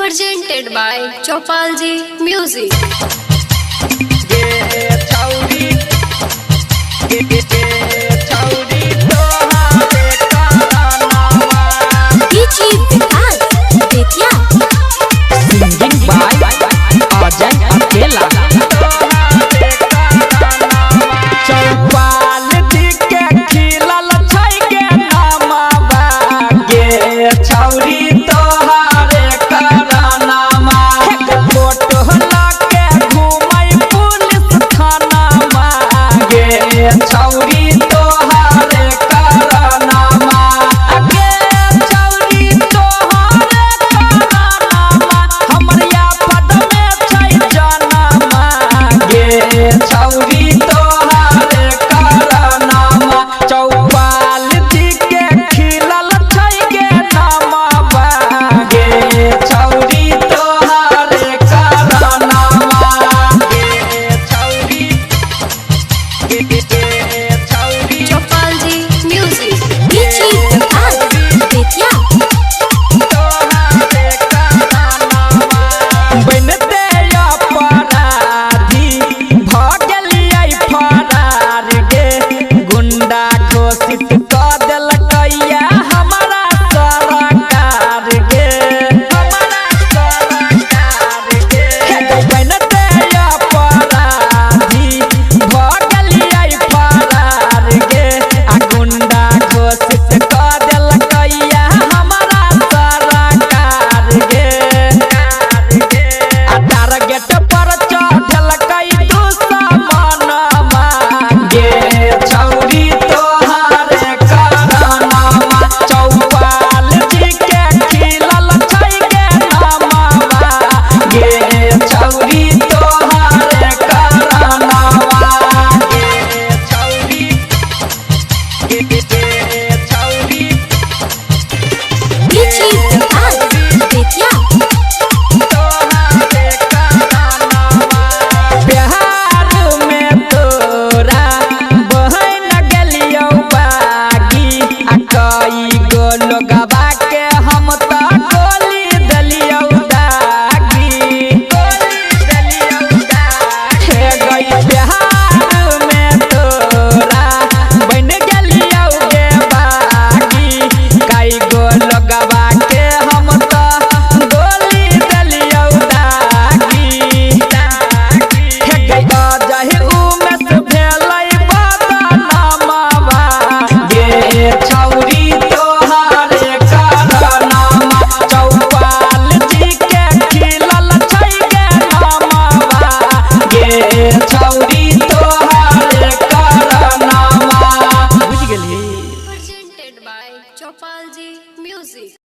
Presented by Chopalji Music. Singing by Ajay Akela. चौपाल दिखे खिलल छै गे नामा गे छौरी तोहारे करनामा फोटो लगे घूमै पुलिस थानामा गे छौरी तोहारे करनामा गे छौरी तोहारे करनामा हमर याद में छै जनमा गे छौरी चौपाल दिखे खिलल छै गे नामा गे छौरी तोहारे करनामा गे छौरी Chopalji Music. बनते अपराधी भ गेलियै फरार गे गुंडा घोषित कऽ देलकैया हमारा सरकार गे बनते अपराधी भ गेलियै फरार गे आ गुंडा घोषित कऽ देलकैया हमारा सरकार गे टारगेट पर चढ़लकै दुश्मनमा गे छौरी तोहारे करनामा चौपाल दिखे खिलल छै गे नामा गे छौरी तोहारे करनामा गे छौरी बिहार में तोरा बहन गेलियौ बागी आ कई गो लोगवा के हम त गोली देलियौ दागी हे गई बिहार में तोरा बन गेलियौ गे बागी कई गो लोगवा के हम त गोली देलियौ दागी हे गई अजहि उमेश भेलै बदनामा गे छौरी तोहारे करनामा चौपाल दिखे खिलल छै गे नामा गे छौरी तोहारे करनामा बुझ गेली। Presented by Chopalji Music.